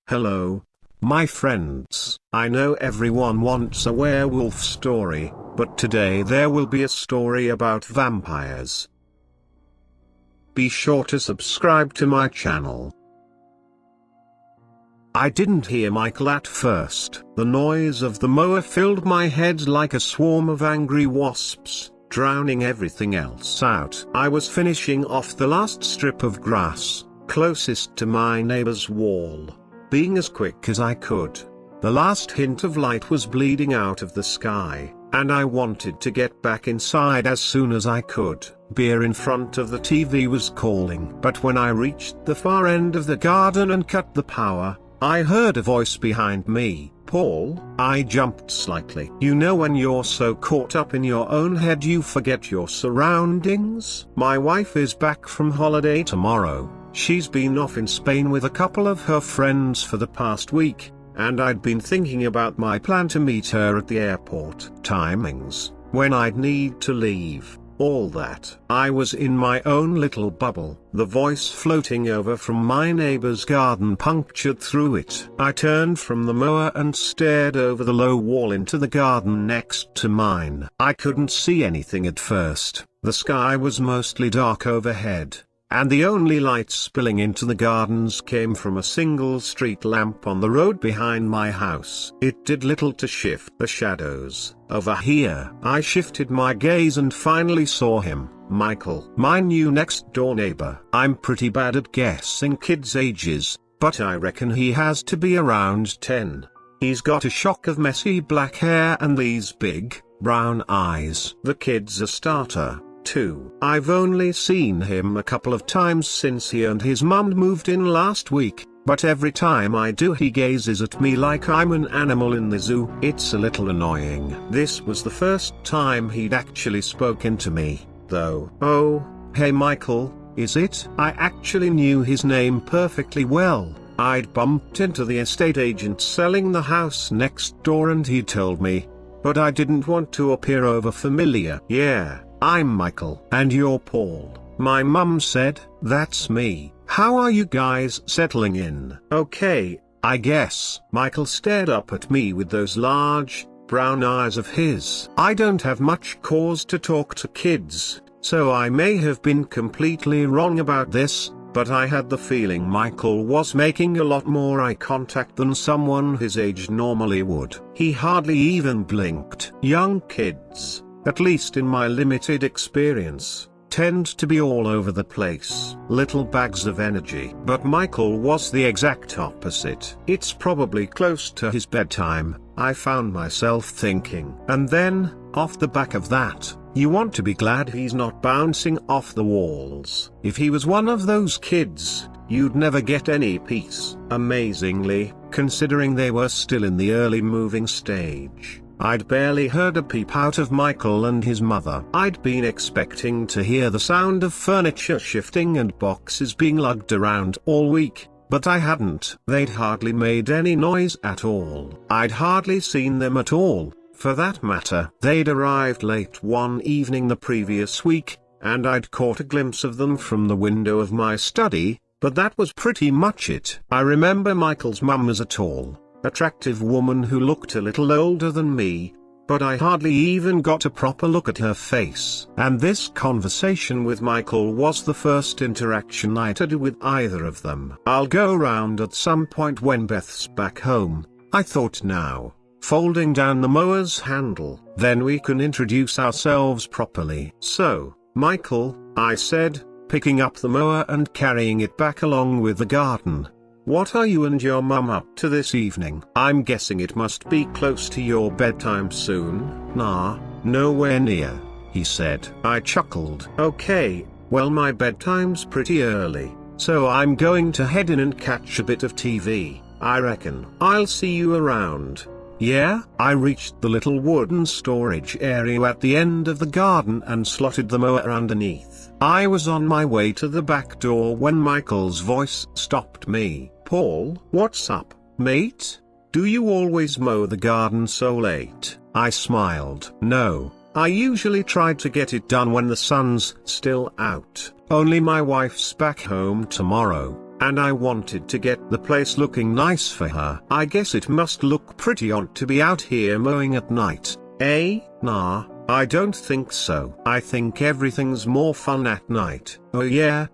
Hello, my friends. I know everyone wants a werewolf story, but today there will be a story about vampires. Be sure to subscribe to my channel. I didn't hear Michael at first. The noise of the mower filled my head like a swarm of angry wasps, drowning everything else out. I was finishing off the last strip of grass, closest to my neighbor's wall, being as quick as I could. The last hint of light was bleeding out of the sky, and I wanted to get back inside as soon as I could. Beer in front of the TV was calling. But when I reached the far end of the garden and cut the power, I heard a voice behind me. Paul. I jumped slightly. You know when you're so caught up in your own head you forget your surroundings? My wife is back from holiday tomorrow. She's been off in Spain with a couple of her friends for the past week, and I'd been thinking about my plan to meet her at the airport. Timings, when I'd need to leave, all that. I was in my own little bubble. The voice floating over from my neighbor's garden punctured through it. I turned from the mower and stared over the low wall into the garden next to mine. I couldn't see anything at first. The sky was mostly dark overhead, and the only light spilling into the gardens came from a single street lamp on the road behind my house. It did little to shift the shadows. Over here, I shifted my gaze and finally saw him, Michael, my new next-door neighbor. I'm pretty bad at guessing kids' ages, but I reckon he has to be around 10. He's got a shock of messy black hair and these big, brown eyes. The kid's a starter, too. I've only seen him a couple of times since he and his mum moved in last week, but every time I do he gazes at me like I'm an animal in the zoo. It's a little annoying. This was the first time he'd actually spoken to me, though. Oh, hey Michael, is it? I actually knew his name perfectly well. I'd bumped into the estate agent selling the house next door and he told me, but I didn't want to appear over-familiar. Yeah, I'm Michael. And you're Paul, my mum said. That's me. How are you guys settling in? Okay, I guess. Michael stared up at me with those large, brown eyes of his. I don't have much cause to talk to kids, so I may have been completely wrong about this, but I had the feeling Michael was making a lot more eye contact than someone his age normally would. He hardly even blinked. Young kids, at least in my limited experience, tend to be all over the place, little bags of energy. But Michael was the exact opposite. It's probably close to his bedtime, I found myself thinking. And then, off the back of that, you want to be glad he's not bouncing off the walls. If he was one of those kids, you'd never get any peace. Amazingly, considering they were still in the early moving stage, I'd barely heard a peep out of Michael and his mother. I'd been expecting to hear the sound of furniture shifting and boxes being lugged around all week, but I hadn't. They'd hardly made any noise at all. I'd hardly seen them at all, for that matter. They'd arrived late one evening the previous week, and I'd caught a glimpse of them from the window of my study, but that was pretty much it. I remember Michael's mum as a tall, attractive woman who looked a little older than me, but I hardly even got a proper look at her face. And this conversation with Michael was the first interaction I'd had with either of them. I'll go round at some point when Beth's back home, I thought now, folding down the mower's handle. Then we can introduce ourselves properly. So, Michael, I said, picking up the mower and carrying it back along with the garden. What are you and your mum up to this evening? I'm guessing it must be close to your bedtime soon. Nah, nowhere near, he said. I chuckled. Okay, well my bedtime's pretty early, so I'm going to head in and catch a bit of TV, I reckon. I'll see you around. Yeah? I reached the little wooden storage area at the end of the garden and slotted the mower underneath. I was on my way to the back door when Michael's voice stopped me. Paul, what's up, mate? Do you always mow the garden so late? I smiled. No, I usually try to get it done when the sun's still out. Only my wife's back home tomorrow, and I wanted to get the place looking nice for her. I guess it must look pretty odd to be out here mowing at night, eh? Nah, I don't think so. I think everything's more fun at night. Oh yeah,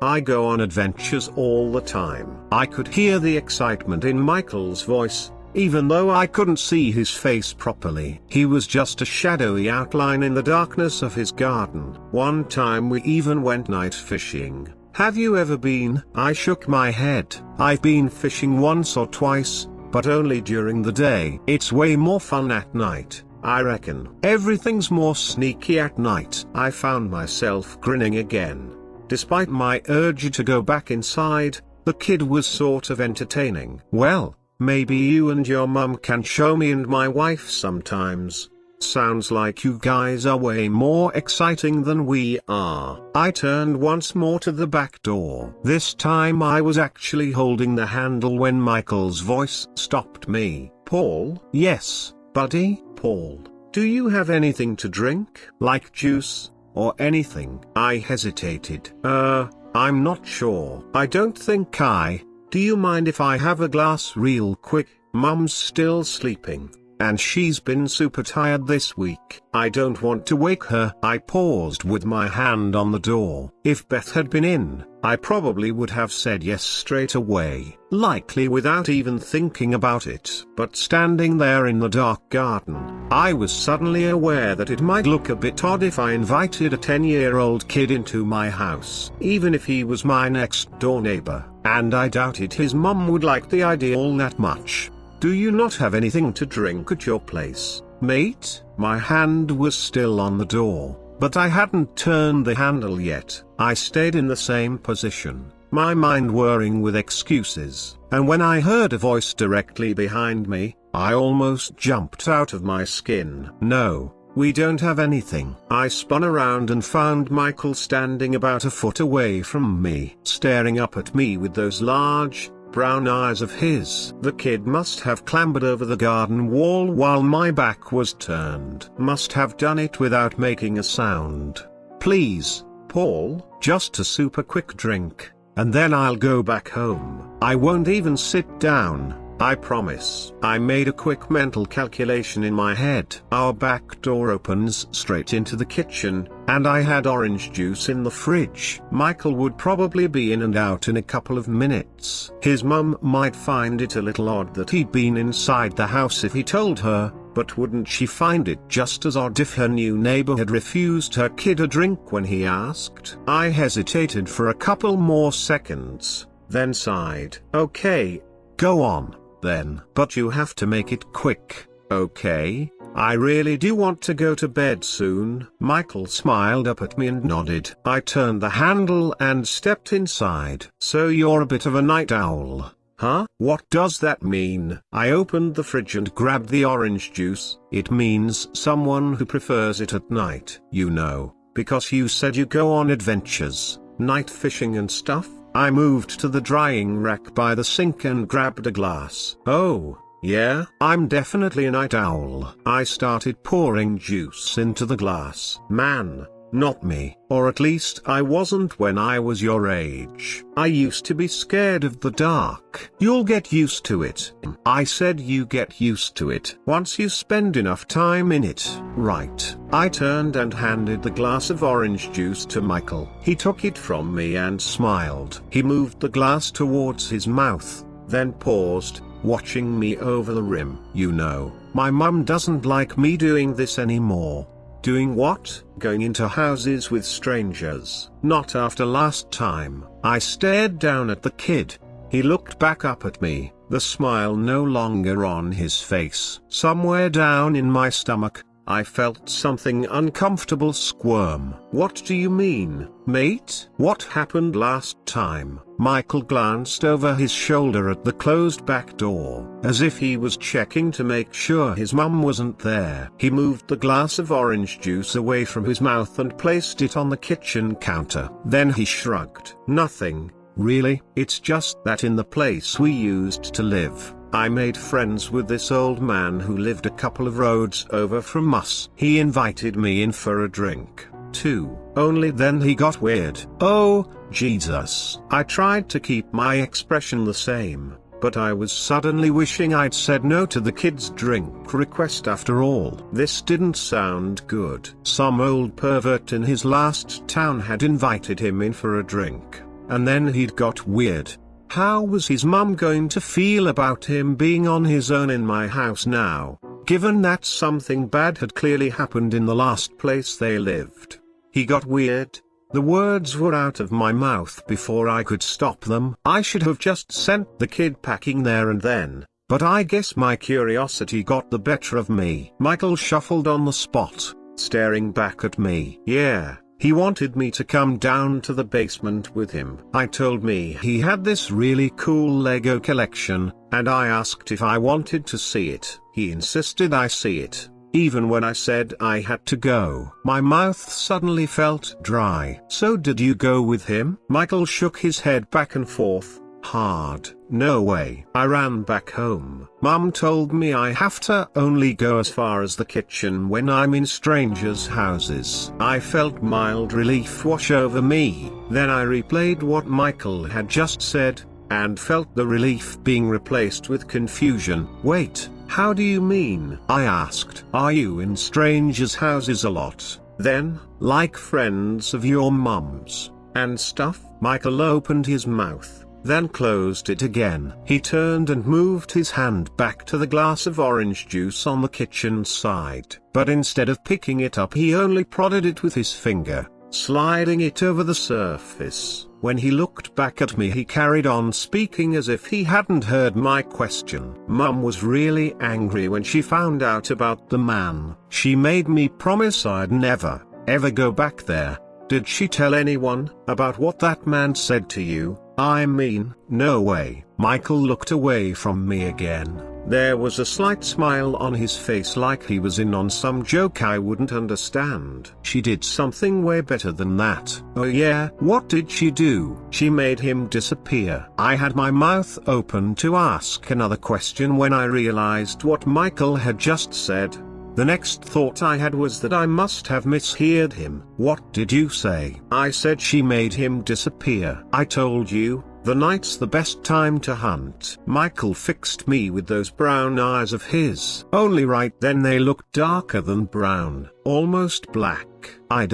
I go on adventures all the time. I could hear the excitement in Michael's voice, even though I couldn't see his face properly. He was just a shadowy outline in the darkness of his garden. One time we even went night fishing. Have you ever been? I shook my head. I've been fishing once or twice, but only during the day. It's way more fun at night, I reckon. Everything's more sneaky at night. I found myself grinning again. Despite my urge to go back inside, the kid was sort of entertaining. Well, maybe you and your mum can show me and my wife sometimes. Sounds like you guys are way more exciting than we are. I turned once more to the back door. This time I was actually holding the handle when Michael's voice stopped me. Paul? Yes, buddy? Paul, do you have anything to drink? Like juice? Or anything? I hesitated. I'm not sure. I don't think do you mind if I have a glass real quick? Mum's still sleeping, and she's been super tired this week. I don't want to wake her. I paused with my hand on the door. If Beth had been in, I probably would have said yes straight away, likely without even thinking about it. But standing there in the dark garden, I was suddenly aware that it might look a bit odd if I invited a 10-year-old kid into my house, even if he was my next-door neighbor, and I doubted his mum would like the idea all that much. Do you not have anything to drink at your place, mate? My hand was still on the door, but I hadn't turned the handle yet. I stayed in the same position, my mind whirring with excuses, and when I heard a voice directly behind me, I almost jumped out of my skin. No, we don't have anything. I spun around and found Michael standing about a foot away from me, staring up at me with those large, brown eyes of his. The kid must have clambered over the garden wall while my back was turned. Must have done it without making a sound. Please, Paul, just a super quick drink, and then I'll go back home. I won't even sit down, I promise. I made a quick mental calculation in my head. Our back door opens straight into the kitchen, and I had orange juice in the fridge. Michael would probably be in and out in a couple of minutes. His mum might find it a little odd that he'd been inside the house if he told her, but wouldn't she find it just as odd if her new neighbor had refused her kid a drink when he asked? I hesitated for a couple more seconds, then sighed. Okay, go on, then. But you have to make it quick, okay? I really do want to go to bed soon. Michael smiled up at me and nodded. I turned the handle and stepped inside. So you're a bit of a night owl, huh? What does that mean? I opened the fridge and grabbed the orange juice. It means someone who prefers it at night. You know, because you said you go on adventures, night fishing and stuff. I moved to the drying rack by the sink and grabbed a glass. Oh, yeah, I'm definitely a night owl. I started pouring juice into the glass. Man, not me. Or at least I wasn't when I was your age. I used to be scared of the dark. You'll get used to it. I said you get used to it once you spend enough time in it, right? I turned and handed the glass of orange juice to Michael. He took it from me and smiled. He moved the glass towards his mouth, then paused, watching me over the rim. You know, my mum doesn't like me doing this anymore. Doing what? Going into houses with strangers. Not after last time. I stared down at the kid. He looked back up at me, the smile no longer on his face. Somewhere down in my stomach, I felt something uncomfortable squirm. What do you mean, mate? What happened last time? Michael glanced over his shoulder at the closed back door, as if he was checking to make sure his mum wasn't there. He moved the glass of orange juice away from his mouth and placed it on the kitchen counter. Then he shrugged. Nothing, really. It's just that in the place we used to live, I made friends with this old man who lived a couple of roads over from us. He invited me in for a drink, too. Only then he got weird. Oh, Jesus. I tried to keep my expression the same, but I was suddenly wishing I'd said no to the kid's drink request after all. This didn't sound good. Some old pervert in his last town had invited him in for a drink, and then he'd got weird. How was his mum going to feel about him being on his own in my house now, given that something bad had clearly happened in the last place they lived? He got weird. The words were out of my mouth before I could stop them. I should have just sent the kid packing there and then, but I guess my curiosity got the better of me. Michael shuffled on the spot, staring back at me. Yeah, he wanted me to come down to the basement with him. I told me he had this really cool Lego collection, and I asked if I wanted to see it. He insisted I see it, even when I said I had to go. My mouth suddenly felt dry. So did you go with him? Michael shook his head back and forth, hard. No way. I ran back home. Mum told me I have to only go as far as the kitchen when I'm in strangers' houses. I felt mild relief wash over me. Then I replayed what Michael had just said, and felt the relief being replaced with confusion. Wait. How do you mean? I asked. Are you in strangers' houses a lot, then, like friends of your mum's, and stuff? Michael opened his mouth, then closed it again. He turned and moved his hand back to the glass of orange juice on the kitchen side. But instead of picking it up, he only prodded it with his finger, sliding it over the surface. When he looked back at me, he carried on speaking as if he hadn't heard my question. Mum was really angry when she found out about the man. She made me promise I'd never, ever go back there. Did she tell anyone about what that man said to you? I mean, no way. Michael looked away from me again. There was a slight smile on his face, like he was in on some joke I wouldn't understand. She did something way better than that. Oh yeah? What did she do? She made him disappear. I had my mouth open to ask another question when I realized what Michael had just said. The next thought I had was that I must have misheard him. What did you say? I said she made him disappear. I told you, the night's the best time to hunt. Michael fixed me with those brown eyes of his. Only right then they looked darker than brown, almost black. I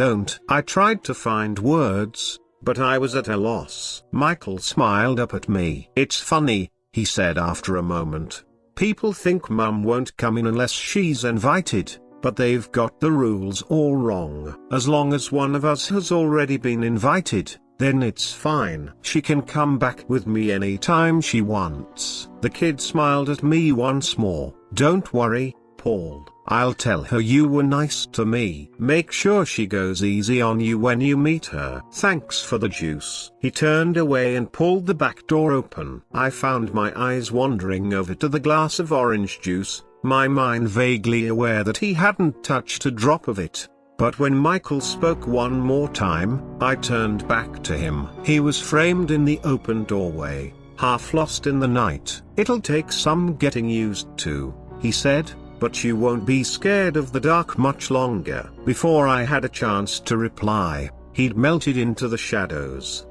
tried to find words, but I was at a loss. Michael smiled up at me. It's funny, he said after a moment. People think Mum won't come in unless she's invited, but they've got the rules all wrong. As long as one of us has already been invited, then it's fine. She can come back with me anytime she wants. The kid smiled at me once more. Don't worry, Paul. I'll tell her you were nice to me. Make sure she goes easy on you when you meet her. Thanks for the juice. He turned away and pulled the back door open. I found my eyes wandering over to the glass of orange juice, my mind vaguely aware that he hadn't touched a drop of it. But when Michael spoke one more time, I turned back to him. He was framed in the open doorway, half lost in the night. It'll take some getting used to, he said, but you won't be scared of the dark much longer. Before I had a chance to reply, he'd melted into the shadows.